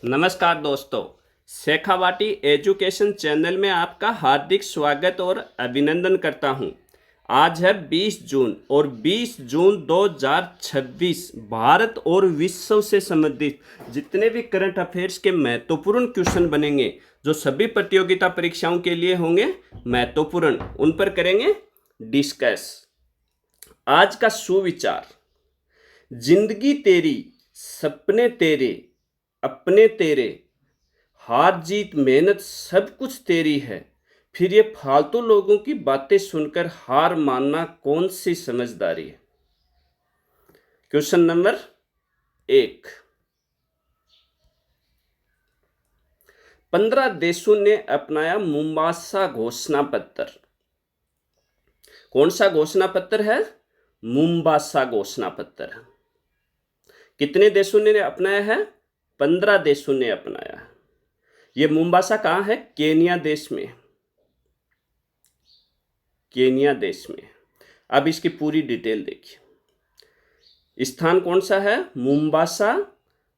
नमस्कार दोस्तों, Shekhawati education channel में आपका हार्दिक स्वागत और अभिनंदन करता हूं। आज है 20 जून और 20 जून 2026 भारत और विश्व से संबंधित जितने भी करंट अफेयर्स के महत्वपूर्ण क्वेश्चन बनेंगे, जो सभी प्रतियोगिता परीक्षाओं के लिए होंगे महत्वपूर्ण, उन पर करेंगे डिस्कस। आज का सुविचार: जिंदगी तेरी, सपने तेरे, अपने तेरे, हार जीत मेहनत सब कुछ तेरी है, फिर ये फालतू लोगों की बातें सुनकर हार मानना कौन सी समझदारी है। Question number 1। 15 देशों ने अपनाया मुंबासा घोषणा पत्र। कौन सा घोषणा पत्र है? मुंबासा घोषणा पत्र। कितने देशों ने अपनाया है? 15 देशों ने अपनाया है। ये मुंबासा कहाँ है? केनिया देश में। केनिया देश में। अब इसकी पूरी डिटेल देखिए। स्थान कौन सा है? मुंबासा।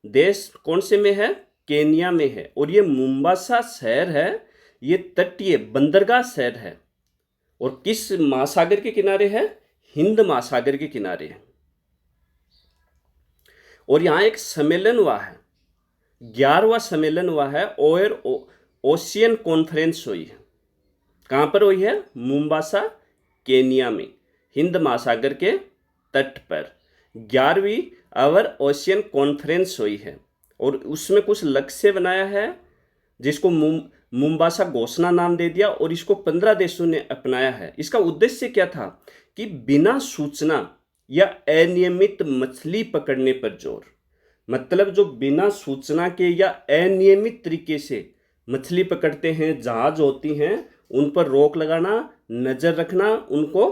देश कौन से में है? केनिया में है। और ये मुंबासा शहर है, ये तटीय बंदरगाह शहर है। और किस महासागर के किनारे है? हिंद महासागर के किनारे है। और यहाँ एक सम्मेलन हुआ है, 11वां सम्मेलन हुआ है, ओशियन कॉन्फ्रेंस हुई है। कहाँ पर हुई है? मुंबासा, केनिया में, हिंद महासागर के तट पर 11वीं अवर ओशियन कॉन्फ्रेंस हुई है। और उसमें कुछ लक्ष्य बनाया है, जिसको मुंबासा घोषणा नाम दे दिया, और इसको 15 देशों ने अपनाया है। इसका उद्देश्य क्या था कि बिना सूचना या अनियमित मछली पकड़ने पर जोर, मतलब जो बिना सूचना के या अनियमित तरीके से मछली पकड़ते हैं, जहाज होती हैं, उन पर रोक लगाना, नजर रखना, उनको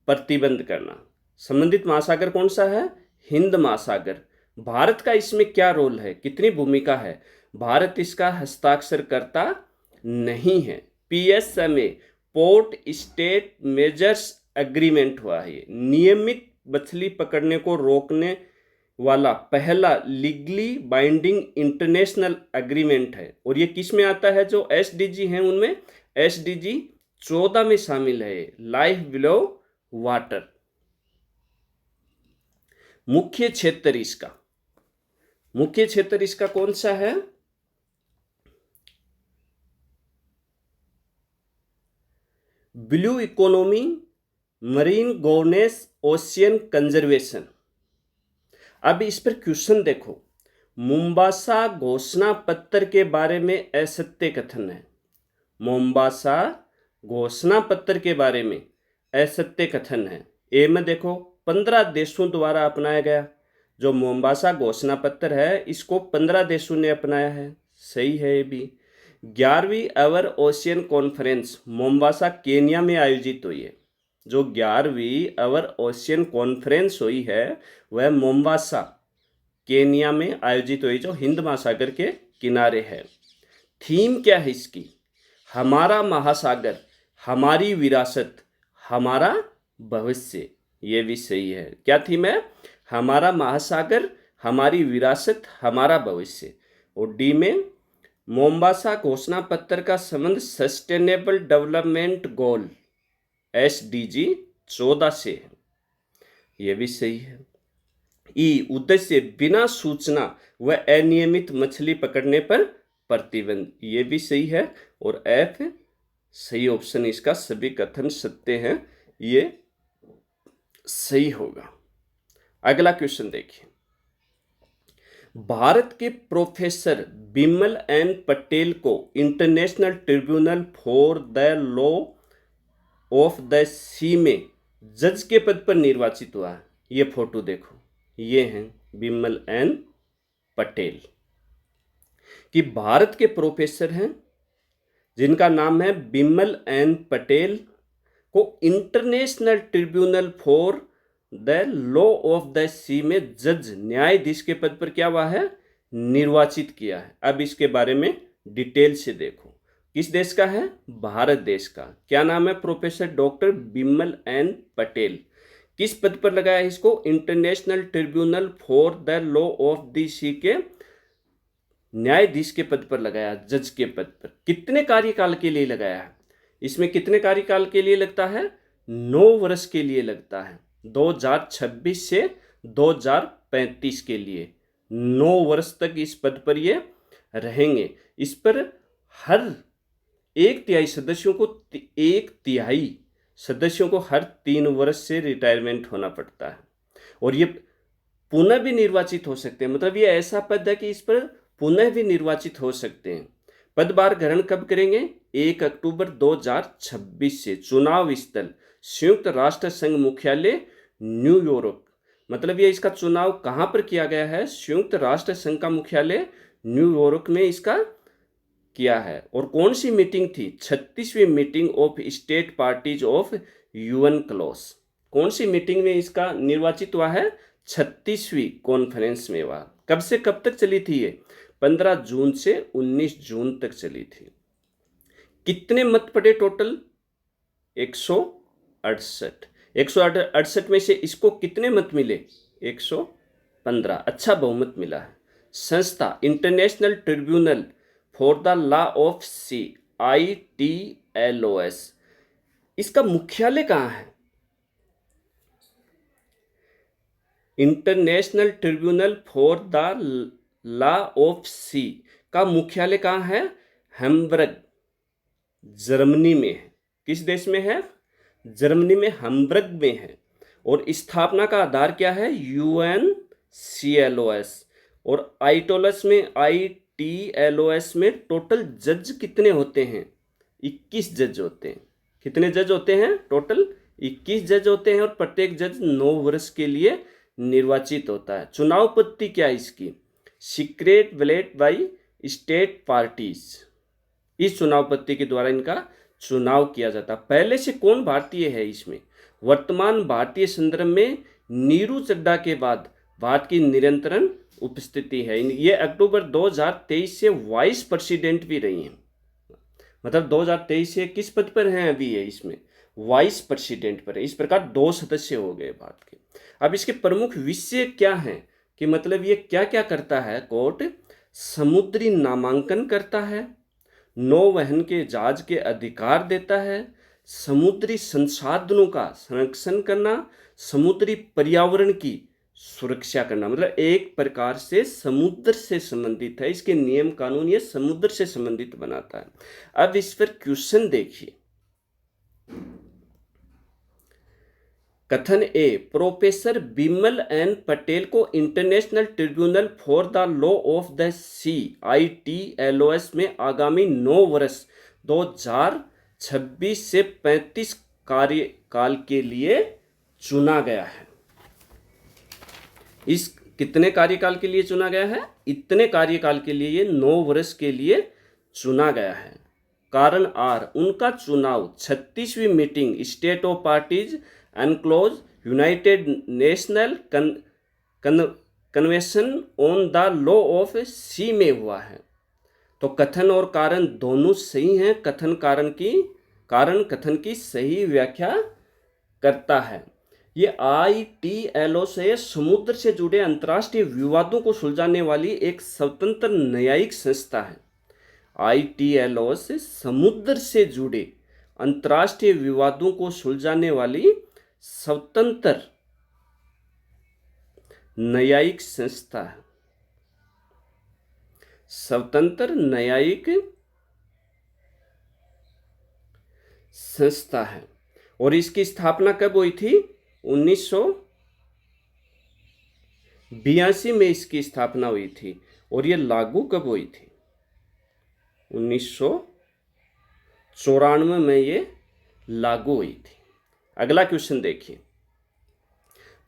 प्रतिबंध करना। संबंधित महासागर कौन सा है? हिंद महासागर। भारत का इसमें क्या रोल है, कितनी भूमिका है? भारत इसका हस्ताक्षरकर्ता नहीं है। पीएसएमए, पोर्ट स्टेट मेजर्स एग्रीमेंट हुआ है। नियमित मछली पकड़ने को रोकने वाला पहला लीगली बाइंडिंग इंटरनेशनल एग्रीमेंट है। और ये किस में आता है? जो एसडीजी हैं उनमें एसडीजी 14 में शामिल है, लाइफ बिलो वाटर। मुख्य क्षेत्र इसका कौन सा है? Blue economy, marine governance, ocean conservation. अब इस पर क्वेश्चन देखो। मुंबासा घोषणा पत्र के बारे में असत्य कथन है। मुंबासा घोषणा पत्र के बारे में असत्य कथन है। ए में देखो, 15 देशों द्वारा अपनाया गया। जो मुंबासा घोषणा पत्र है, इसको 15 देशों ने अपनाया है, सही है ये भी। 11वीं अवर ओशियन कॉन्फ्रेंस मुंबासा, केनिया में आयोजित हुई है। जो 11वीं अवर ओशियन कॉन्फ्रेंस हुई है, वह मोम्बासा, केनिया में आयोजित हुई, जो हिंद महासागर के किनारे है। थीम क्या है इसकी? हमारा महासागर, हमारी विरासत, हमारा भविष्य। ये भी सही है। क्या थीम है? हमारा महासागर, हमारी विरासत, हमारा भविष्य। और डी में, मोम्बासा घोषणा पत्र का संबंध सस्टेनेबल डेवलपमेंट गोल एसडीजी 14 से है। यह भी सही है। ई, उद्देश्य बिना सूचना व अनियमित मछली पकड़ने पर प्रतिबंध। ये भी सही है। और एफ सही ऑप्शन, इसका सभी कथन सत्य हैं, ये सही होगा। अगला क्वेश्चन देखिए। भारत के प्रोफेसर बिमल एन पटेल को international tribunal for the law of the Sea में जज के पद पर निर्वाचित हुआ है। ये फोटो देखो, ये हैं बिमल एन पटेल, कि भारत के प्रोफेसर हैं जिनका नाम है बिमल एन पटेल, को international tribunal for the law of the Sea में जज, न्यायाधीश के पद पर क्या हुआ है? निर्वाचित किया है। अब इसके बारे में डिटेल से देखो। किस देश का है? भारत देश का। क्या नाम है? Professor doctor Bimal N Patel. किस पद पर लगाया इसको? International tribunal for the law of the Sea के न्यायाधीश के पद पर लगाया, जज के पद पर। कितने कार्यकाल के लिए लगाया है? इसमें कितने कार्यकाल के लिए लगता है? 9 वर्ष के लिए लगता है। 2026 से 2035 के लिए 9 वर्ष तक इस पद पर ये रहेंगे। इस पर हर एक तिहाई सदस्यों को हर 3 वर्ष से रिटायरमेंट होना पड़ता है और ये पुनः भी निर्वाचित हो सकते हैं। मतलब ये ऐसा पद है कि इस पर पुनः भी निर्वाचित हो सकते हैं। पदभार ग्रहण कब करेंगे? 1 अक्टूबर 2026 से। चुनाव स्थल संयुक्त राष्ट्र संघ मुख्यालय न्यूयॉर्क। मतलब ये इसका चुनाव कहाँ पर किया गया है? संयुक्त राष्ट्र संघ का मुख्यालय न्यूयॉर्क में इसका किया है। और कौन सी मीटिंग थी? 36वीं meeting of state parties of UN clause. कौन सी मीटिंग में इसका निर्वाचित हुआ है? 36वीं कॉन्फ्रेंस में हुआ। कब से कब तक चली थी ये? 15 जून से 19 जून तक चली थी। कितने मत पड़े टोटल? 168। 168 में से इसको कितने मत मिले? 115। अच्छा बहुमत मिला है। संस्था International tribunal for the law of Sea, ITLOS। इसका मुख्यालय कहाँ है? International tribunal for the law of Sea का मुख्यालय कहाँ है? हैम्बर्ग, जर्मनी में है। किस देश में है? जर्मनी में हैम्बर्ग में है। और स्थापना का आधार क्या है? UNCLOS। और ITLOS में टोटल जज कितने होते हैं? 21 जज होते हैं। कितने जज होते हैं? टोटल 21 जज होते हैं और प्रत्येक जज 9 वर्ष के लिए निर्वाचित होता है। चुनाव पद्धति क्या है इसकी? Secret ballot by state parties. इस चुनाव पद्धति के द्वारा इनका चुनाव किया जाता। पहले से कौन भारतीय है इसमें? वर्तमान भारतीय संदर्भ में नीरू चड्डा के बाद भारत की निरंतर उपस्थिति है। ये अक्टूबर 2023 से वाइस प्रेसिडेंट भी रही हैं। मतलब 2023 से किस पद पर हैं अभी? ये इसमें वाइस प्रेसिडेंट पर है। इस प्रकार 2 सदस्य हो गए भारत के। अब इसके प्रमुख विषय क्या हैं कि मतलब ये क्या क्या करता है? कोर्ट समुद्री नामांकन करता है, नौवहन के जहाज के अधिकार देता है, समुद्री संसाधनों का संरक्षण करना, समुद्री पर्यावरण की सुरक्षा करना। मतलब एक प्रकार से समुद्र से संबंधित है। इसके नियम कानून ये समुद्र से संबंधित बनाता है। अब इस पर क्वेश्चन देखिए। कथन A, professor Bimal N Patel को international tribunal for the law of the sea, ITLOS में आगामी 9 वर्ष 2026 से 35 कार्यकाल के लिए चुना गया है। इस कितने कार्यकाल के लिए चुना गया है? इतने कार्यकाल के लिए, ये 9 वर्ष के लिए चुना गया है। कारण आर, उनका चुनाव 36वीं meeting state of parties UNCLOS United National Convention on the law of Sea में हुआ है। तो कथन और कारण दोनों सही हैं। कारण कथन की सही व्याख्या करता है। ये ITLOS से समुद्र से जुड़े अंतर्राष्ट्रीय विवादों को सुलझाने वाली एक स्वतंत्र न्यायिक संस्था है। ITLOS से समुद्र से जुड़े अंतर्राष्ट्रीय विवादों को सुलझाने वाली स्वतंत्र न्यायिक संस्था है। स्वतंत्र न्यायिक संस्था है। और इसकी स्थापना कब हुई थी? 1982 में इसकी स्थापना हुई थी। और ये लागू कब हुई थी? 1994 में ये लागू हुई थी। अगला क्वेश्चन देखिए।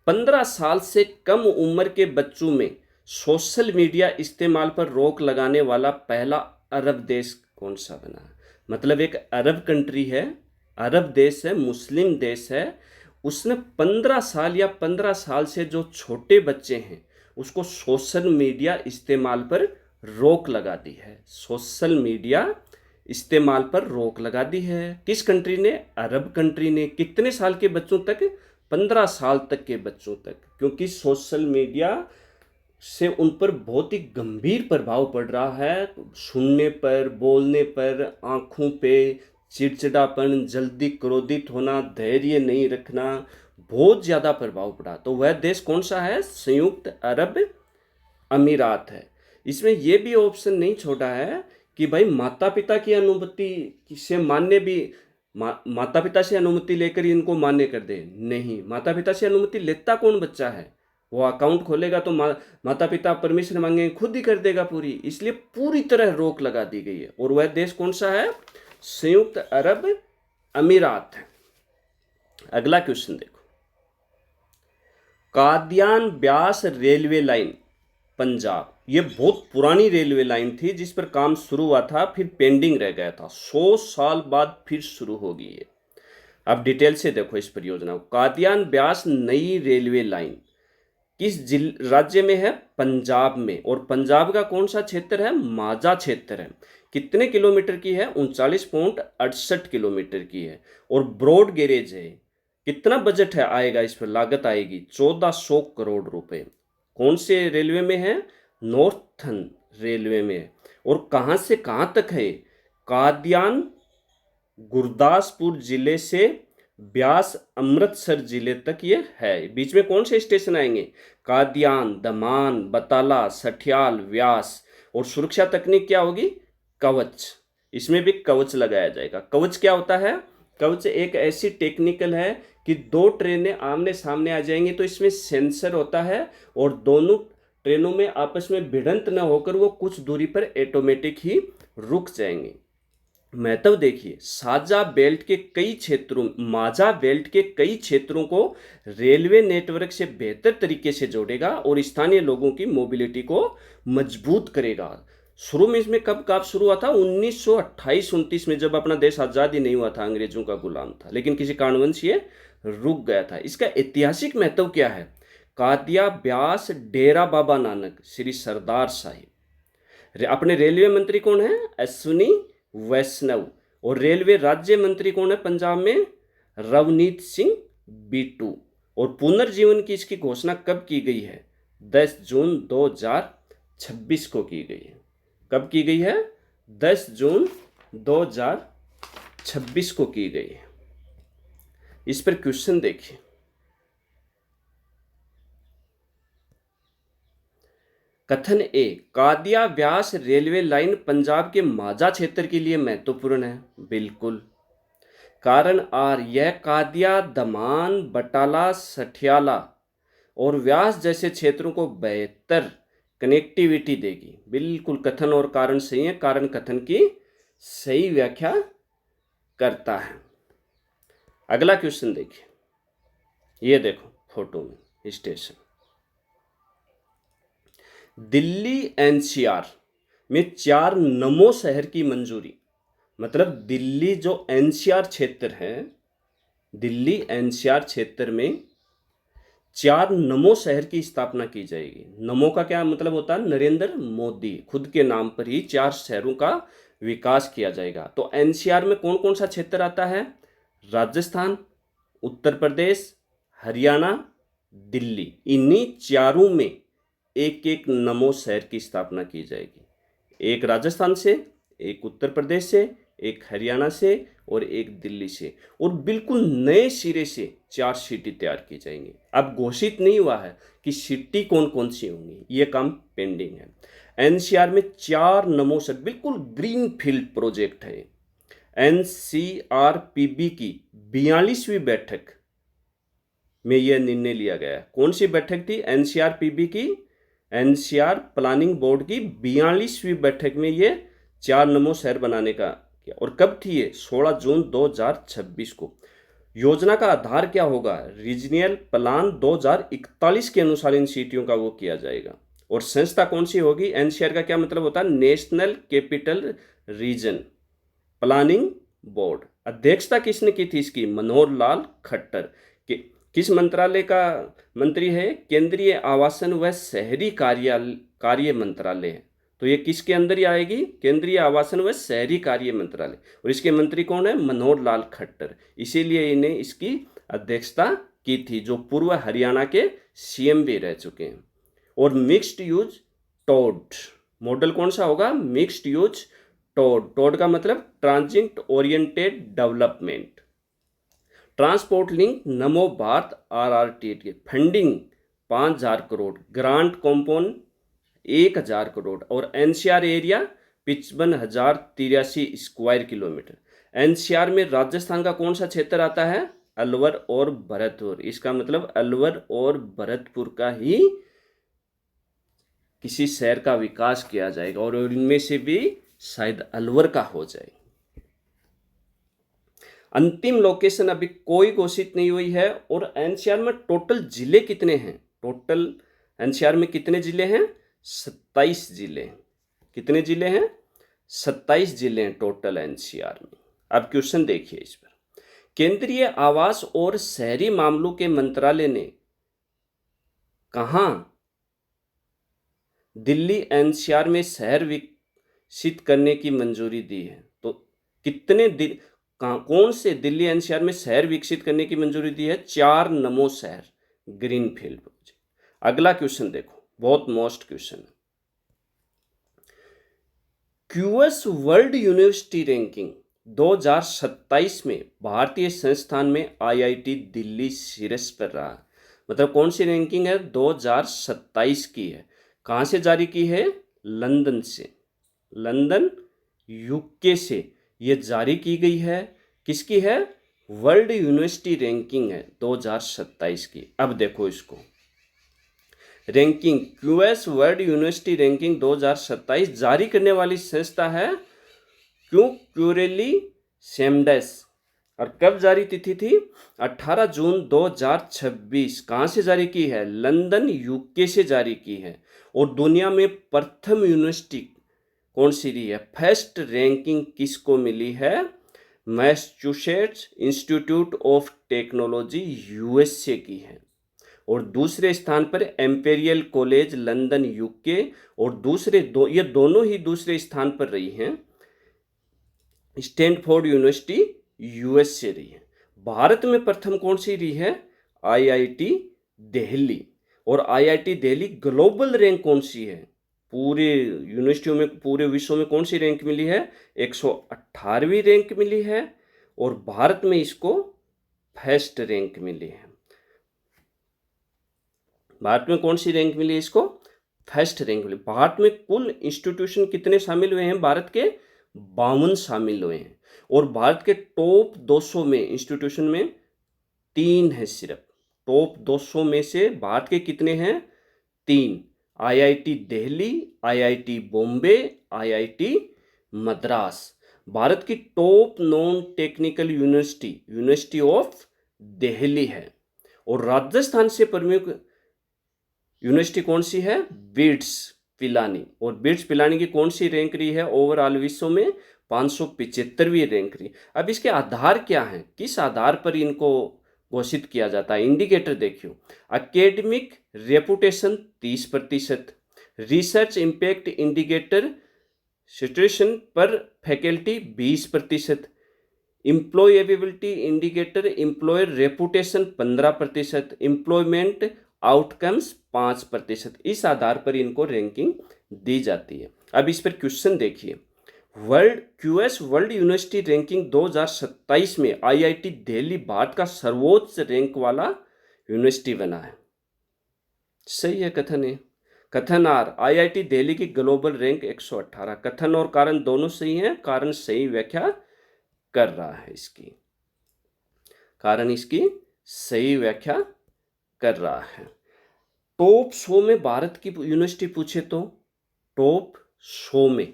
15 साल से कम उम्र के बच्चों में सोशल मीडिया इस्तेमाल पर रोक लगाने वाला पहला अरब देश कौन सा बना? मतलब एक अरब कंट्री है, अरब देश है, मुस्लिम देश है। उसने 15 साल या 15 साल से जो छोटे बच्चे हैं उसको सोशल मीडिया इस्तेमाल पर रोक लगा दी है। सोशल मीडिया इस्तेमाल पर रोक लगा दी है। किस कंट्री ने? अरब कंट्री ने। कितने साल के बच्चों तक? 15 साल तक के बच्चों तक। क्योंकि सोशल मीडिया से उन पर बहुत ही गंभीर प्रभाव पड़ रहा है। सुनने पर, बोलने पर, आँखों पे चिड़चिड़ापन, जल्दी क्रोधित होना, धैर्य नहीं रखना, बहुत ज़्यादा प्रभाव पड़ा। तो वह देश कौन सा है? संयुक्त अरब अमीरात है। इसमें यह भी ऑप्शन नहीं छोड़ा है कि भाई माता पिता की अनुमति से मान्य भी, माता पिता से अनुमति लेकर ही इनको मान्य कर दे। नहीं, माता पिता से अनुमति लेता कौन बच्चा है? वो अकाउंट खोलेगा तो माता पिता परमिशन मांगेंगे, खुद ही कर देगा पूरी। इसलिए पूरी तरह रोक लगा दी गई है। और वह देश कौन सा है? संयुक्त अरब अमीरात है। अगला क्वेश्चन देखो, कादियान ब्यास रेलवे लाइन पंजाब, ये बहुत पुरानी रेलवे लाइन थी जिस पर काम शुरू हुआ था, फिर पेंडिंग रह गया था। 100 साल बाद फिर शुरू होगी ये। अब डिटेल से देखो इस परियोजना को। कादियान ब्यास नई रेलवे लाइन किस राज्य में है? पंजाब में। और पंजाब का कौन सा क्षेत्र है? माझा क्षेत्र है। कितने किलोमीटर की है? 39.68 किलोमीटर की है। और ब्रॉड गेरेज है। कितना बजट है आएगा इस पर? लागत आएगी 1400 करोड़ रुपए। कौन से रेलवे में है? नॉर्थन रेलवे में है। और कहाँ से कहाँ तक है? कादियान गुरदासपुर जिले से ब्यास अमृतसर जिले तक ये है। बीच में कौन से स्टेशन आएंगे? कादियान, दमान, बताला, सठियाल, व्यास। और सुरक्षा तकनीक क्या होगी? कवच। इसमें भी कवच लगाया जाएगा। कवच क्या होता है? कवच एक ऐसी टेक्निकल है कि दो ट्रेनें आमने सामने आ जाएंगी तो इसमें सेंसर होता है और दोनों ट्रेनों में आपस में भिड़ंत न होकर वो कुछ दूरी पर ऑटोमेटिक ही रुक जाएंगे। महत्व देखिए, माझा बेल्ट के कई क्षेत्रों को रेलवे नेटवर्क से बेहतर तरीके से जोड़ेगा और स्थानीय लोगों की मोबिलिटी को मजबूत करेगा। शुरू में इसमें कब काम शुरू हुआ था? 1928-29 में, जब अपना देश आज़ाद ही नहीं हुआ था, अंग्रेजों का गुलाम था, लेकिन किसी कारणवश ये रुक गया था। इसका ऐतिहासिक महत्व क्या है? कादिया ब्यास डेरा बाबा नानक श्री सरदार साहिब। अपने रेलवे मंत्री कौन है? अश्विनी वैष्णव। और रेलवे राज्य मंत्री कौन है पंजाब में? रवनीत सिंह बिट्टू। और पुनर्जीवन की इसकी घोषणा कब की गई है? 10 जून 2026 को की गई है। कब की गई है? 10 जून 2026 को की गई है। इस पर क्वेश्चन देखिए, कथन ए, कादिया ब्यास रेलवे लाइन पंजाब के माझा क्षेत्र के लिए महत्वपूर्ण है। बिल्कुल। कारण आर, यह कादिया, दमान, बटाला, सठियाला और व्यास जैसे क्षेत्रों को बेहतर कनेक्टिविटी देगी। बिल्कुल, कथन और कारण सही है। कारण कथन की सही व्याख्या करता है। अगला क्वेश्चन देखिए, ये देखो फोटो में स्टेशन। दिल्ली एनसीआर में 4 नमो शहर की मंजूरी। मतलब दिल्ली जो एनसीआर क्षेत्र है, दिल्ली एनसीआर क्षेत्र में 4 नमो शहर की स्थापना की जाएगी। नमो का क्या मतलब होता है? नरेंद्र मोदी खुद के नाम पर ही 4 शहरों का विकास किया जाएगा। तो एनसीआर में कौन कौन सा क्षेत्र आता है? राजस्थान, उत्तर प्रदेश, हरियाणा, दिल्ली। इन्हीं चारों में एक एक नमो शहर की स्थापना की जाएगी। एक राजस्थान से, एक उत्तर प्रदेश से, एक हरियाणा से और एक दिल्ली से। और बिल्कुल नए सिरे से 4 सिटी तैयार की जाएंगी। अब घोषित नहीं हुआ है कि सिटी कौन कौन सी होंगी, ये काम पेंडिंग है। एनसीआर में 4 नमो शहर, बिल्कुल ग्रीन फील्ड प्रोजेक्ट है। एनसीआरपीबी की 42वीं बैठक में यह निर्णय लिया गया। कौन सी बैठक थी? एनसीआरपीबी की, एनसीआर प्लानिंग बोर्ड की 42वीं बैठक में ये 4 नमो शहर बनाने का किया। और कब थी ये? 16 जून 2026 को। योजना का आधार क्या होगा? रीजनल प्लान 2041 के अनुसार इन सिटियों का वो किया जाएगा। और संस्था कौन सी होगी? एनसीआर का क्या मतलब होता है? National capital region planning board. अध्यक्षता किसने की थी इसकी? मनोहर लाल खट्टर। किस मंत्रालय का मंत्री है? केंद्रीय आवासन व शहरी कार्य मंत्रालय है। तो ये किसके अंदर ही आएगी? केंद्रीय आवासन व शहरी कार्य मंत्रालय। और इसके मंत्री कौन है? मनोहर लाल खट्टर। इसीलिए इन्हें इसकी अध्यक्षता की थी, जो पूर्व हरियाणा के सीएम भी रह चुके हैं। और मिक्स्ड यूज टोड, मॉडल कौन सा होगा, मिक्स्ड यूज टोड। टोड का मतलब transit oriented development. Transport link नमो भारत RRT की फंडिंग 5,000 करोड़, ग्रांट कॉम्पोन 1,000 करोड़ और NCR area 55,083 square kilometre. NCR में राजस्थान का कौन सा क्षेत्र आता है, अलवर और भरतपुर। इसका मतलब अलवर और भरतपुर का ही किसी शहर का विकास किया जाएगा और इनमें से भी शायद अलवर का हो जाए। अंतिम लोकेशन अभी कोई घोषित नहीं हुई है। और एनसीआर में टोटल जिले कितने हैं, टोटल एनसीआर में कितने जिले हैं, 27 जिले। कितने जिले हैं, 27 जिले हैं टोटल एनसीआर में। अब क्वेश्चन देखिए इस पर। केंद्रीय आवास और शहरी मामलों के मंत्रालय ने कहां दिल्ली एनसीआर में शहर विकसित करने की मंजूरी दी है। तो कितने कौन से दिल्ली एनसीआर में शहर विकसित करने की मंजूरी दी है, 4 नमो शहर ग्रीनफील्ड। अगला क्वेश्चन देखो, बहुत मोस्ट क्वेश्चन है। क्यूएस वर्ल्ड यूनिवर्सिटी रैंकिंग 2027 में भारतीय संस्थान में आईआईटी दिल्ली शीर्ष पर रहा। मतलब कौन सी रैंकिंग है, 2027 की है। कहाँ से जारी की है, लंदन से, लंदन यूके से ये जारी की गई है। किसकी है, वर्ल्ड यूनिवर्सिटी रैंकिंग है 2027 की। अब देखो इसको, ranking QS world university ranking 2027 जारी करने वाली संस्था है क्यूरेली सेमडेस। और कब जारी तिथि थी, 18 जून 2026। कहाँ से जारी की है, लंदन यूके से जारी की है। और दुनिया में प्रथम यूनिवर्सिटी कौन सी रही है, फर्स्ट रैंकिंग किसको मिली है, Massachusetts institute of technology USA की है। और दूसरे स्थान पर एम्पेरियल कॉलेज लंदन यूके। और ये दोनों ही दूसरे स्थान पर रही हैं स्टैनफोर्ड यूनिवर्सिटी यूएसए रही है। भारत में प्रथम कौन सी रही है, आईआईटी दिल्ली। और आईआईटी दिल्ली ग्लोबल रैंक कौन सी है, पूरे यूनिवर्सिटियों में पूरे विश्व में कौन सी रैंक मिली है, 118वीं रैंक मिली है। और भारत में इसको फर्स्ट रैंक मिली है। भारत में कौन सी रैंक मिली है इसको, फर्स्ट रैंक मिली। भारत में कुल इंस्टीट्यूशन कितने शामिल हुए हैं, भारत के 52 शामिल हुए हैं। और भारत के टॉप 200 में इंस्टीट्यूशन में 3 है सिर्फ। टॉप 200 में से भारत के कितने हैं, 3, IIT Delhi, IIT Bombay, IIT Madras. भारत की top non technical university University of Delhi है। और राजस्थान से प्रमुख यूनिवर्सिटी कौन सी है, बिट्स पिलानी। और बिट्स पिलानी की कौन सी रैंक रही है, ओवरऑल विश्व में 575वीं रैंक रही। अब इसके आधार क्या हैं, किस आधार पर इनको घोषित किया जाता है, इंडिकेटर देखियो। Academic reputation 30%, research impact indicator situation पर faculty 20%, employability indicator employer reputation 15%, employment outcomes 5%। इस आधार पर इनको रैंकिंग दी जाती है। अब इस पर क्वेश्चन देखिए, क्यूएस वर्ल्ड यूनिवर्सिटी रैंकिंग 2027 में आईआईटी दिल्ली भारत का सर्वोच्च रैंक वाला यूनिवर्सिटी बना है। सही है कथन है, कथन आर आईआईटी दिल्ली की ग्लोबल रैंक 118। कथन और कारण दोनों सही हैं, कारण सही व्याख्या कर रहा है इसकी, कारण इसकी सही व्याख्या कर रहा है। टॉप 100 में भारत की यूनिवर्सिटी पूछे तो टॉप 100 में,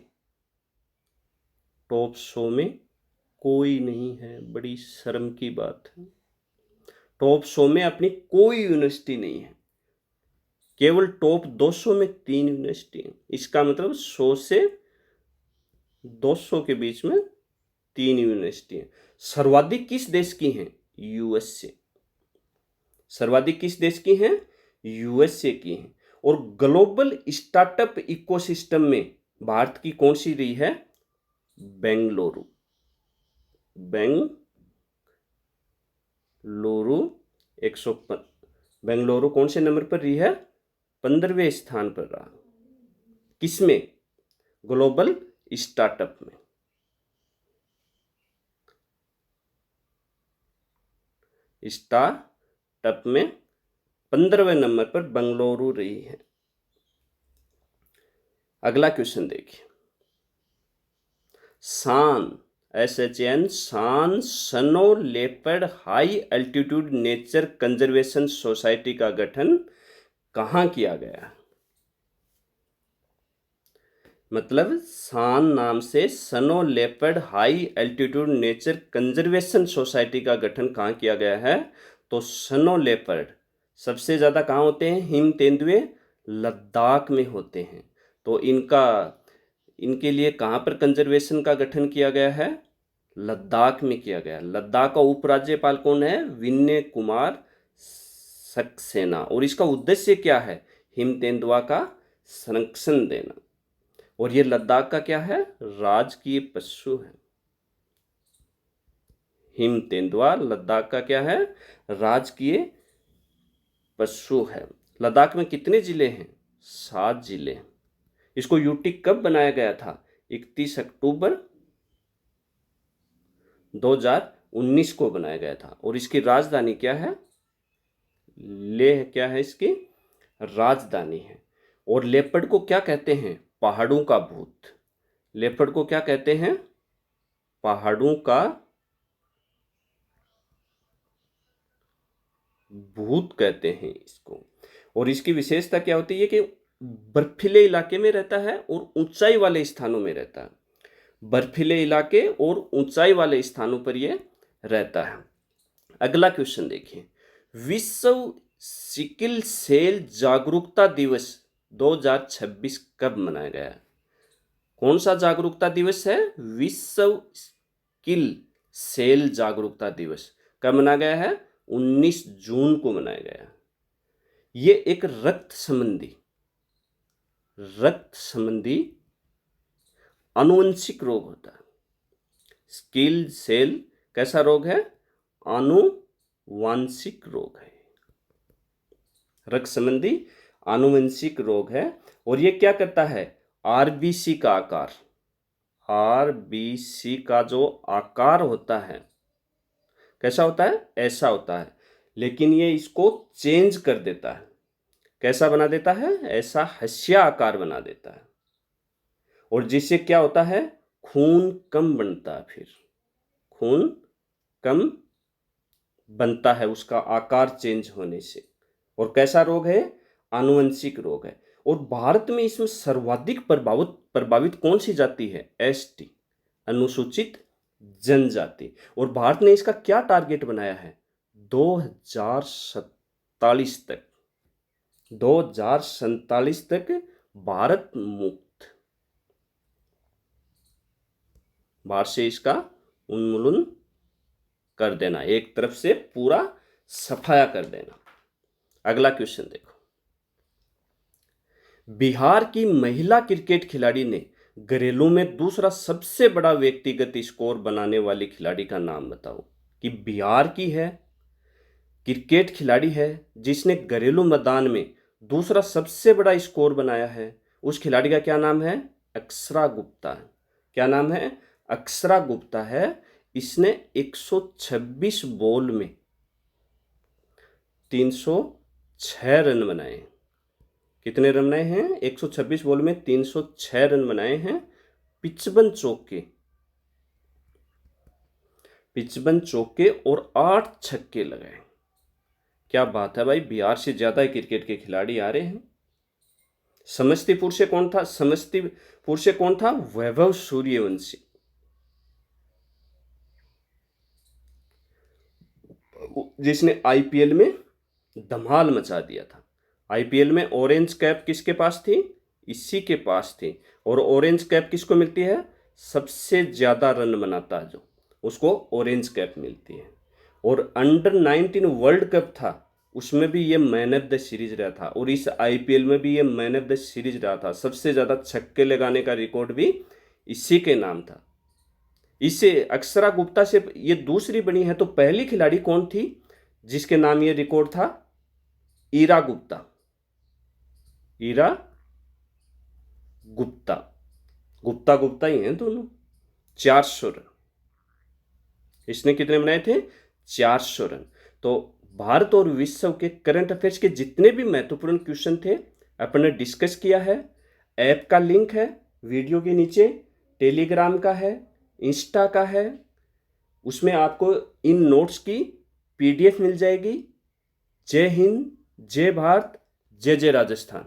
टॉप 100 में कोई नहीं है, बड़ी शर्म की बात है। टॉप 100 में अपनी कोई यूनिवर्सिटी नहीं है, केवल टॉप 200 में 3 यूनिवर्सिटी है। इसका मतलब 100 से 200 के बीच में 3 यूनिवर्सिटी है। सर्वाधिक किस देश की हैं, यूएसए। सर्वाधिक किस देश की हैं, यूएसए की हैं। और ग्लोबल स्टार्टअप इकोसिस्टम में भारत की कौन सी रही है, बेंगलुरु। बेंगलुरु 100 बेंगलुरु कौन से नंबर पर रही है, 15वें स्थान पर रहा। किसमें? ग्लोबल स्टार्टअप में। स्टार्टअप में 15वें नंबर पर बेंगलुरु रही है। अगला क्वेश्चन देखिए। शान SHN शान snow leopard high altitude nature conservation society का गठन कहाँ किया गया? मतलब शान नाम से snow leopard high altitude nature conservation society का गठन कहाँ किया गया है? तो स्नो लेपर्ड सबसे ज़्यादा कहाँ होते हैं? हिम तेंदुए लद्दाख में होते हैं। तो इनके लिए कहाँ पर कंजर्वेशन का गठन किया गया है? लद्दाख में किया गया। लद्दाख का उपराज्यपाल कौन है? विनय कुमार सक्सेना। और इसका उद्देश्य क्या है? हिम तेंदुआ का संरक्षण देना। और ये लद्दाख का क्या है? राजकीय पशु है। हिम तेंदुआ लद्दाख का क्या है? राजकीय पशु है। लद्दाख में कितने जिले हैं? 7 जिले। इसको यूटी कब बनाया गया था? 31 अक्टूबर 2019 को बनाया गया था। और इसकी राजधानी क्या है? लेह क्या है इसकी राजधानी है। और लेपर्ड को क्या कहते हैं? पहाड़ों का भूत। लेपर्ड को क्या कहते हैं? पहाड़ों का भूत कहते हैं इसको। और इसकी विशेषता क्या होती है कि बर्फीले इलाके में रहता है और ऊंचाई वाले स्थानों में रहता है। बर्फीले इलाके और ऊंचाई वाले स्थानों पर यह रहता है। अगला क्वेश्चन देखिए। विश्व सिकल सेल जागरूकता दिवस 2026 कब मनाया गया है? कौन सा जागरूकता दिवस है? विश्व सिकल सेल जागरूकता दिवस कब मनाया गया है? 19 जून को मनाया गया। ये एक रक्त संबंधी आनुवंशिक रोग होता है। सिकल सेल कैसा रोग है? आनुवांशिक रोग है। रक्त संबंधी आनुवंशिक रोग है। और ये क्या करता है? आरबीसी का आकार, आरबीसी का जो आकार होता है कैसा होता है? ऐसा होता है। लेकिन ये इसको चेंज कर देता है। कैसा बना देता है? ऐसा हंसिया आकार बना देता है। और जिससे क्या होता है? खून कम बनता है। फिर खून कम बनता है उसका आकार चेंज होने से। और कैसा रोग है? आनुवंशिक रोग है। और भारत में इसमें सर्वाधिक प्रभावित कौन सी जाति है? एसटी, अनुसूचित जनजाति। और भारत ने इसका क्या टारगेट बनाया है? 2047 तक भारत मुक्त, भारत से इसका उन्मूलन कर देना, एक तरफ से पूरा सफाया कर देना। अगला क्वेश्चन देखो। बिहार की महिला क्रिकेट खिलाड़ी ने घरेलू में दूसरा सबसे बड़ा व्यक्तिगत स्कोर बनाने वाली खिलाड़ी का नाम बताओ। कि बिहार की है, क्रिकेट खिलाड़ी है जिसने घरेलू मैदान में दूसरा सबसे बड़ा स्कोर बनाया है। उस खिलाड़ी का क्या नाम है? अक्षरा गुप्ता है। क्या नाम है? अक्षरा गुप्ता है। इसने 126 बॉल में 306 रन बनाए। कितने रन बनाए हैं? 126 बॉल में 306 रन बनाए हैं। 55 चौके और 8 छक्के लगाए। क्या बात है भाई, बिहार से ज्यादा क्रिकेट के खिलाड़ी आ रहे हैं। समस्तीपुर से कौन था? वैभव सूर्यवंशी, जिसने आईपीएल में धमाल मचा दिया था। आईपीएल में ऑरेंज कैप किसके पास थी? इसी के पास थी। और ऑरेंज कैप किसको मिलती है? सबसे ज्यादा रन बनाता है जो, उसको ऑरेंज कैप मिलती है। और अंडर 19 वर्ल्ड कप था, उसमें भी ये मैन ऑफ द सीरीज रहा था। और इस आईपीएल में भी ये मैन ऑफ द सीरीज रहा था। सबसे ज्यादा छक्के लगाने का रिकॉर्ड भी इसी के नाम था। इसे अक्षरा गुप्ता से ये दूसरी बनी है। तो पहली खिलाड़ी कौन थी जिसके नाम ये रिकॉर्ड था? ईरा गुप्ता। ईरा गुप्ता, गुप्ता गुप्ता ही हैं दोनों। 400 रन। इसने कितने बनाए थे? 400 रन। तो भारत और विश्व के करंट अफेयर्स के जितने भी महत्वपूर्ण क्वेश्चन थे अपन ने डिस्कस किया है। ऐप का लिंक है वीडियो के नीचे, टेलीग्राम का है, इंस्टा का है, उसमें आपको इन नोट्स की पीडीएफ मिल जाएगी। जय हिंद, जय भारत, जय जय राजस्थान।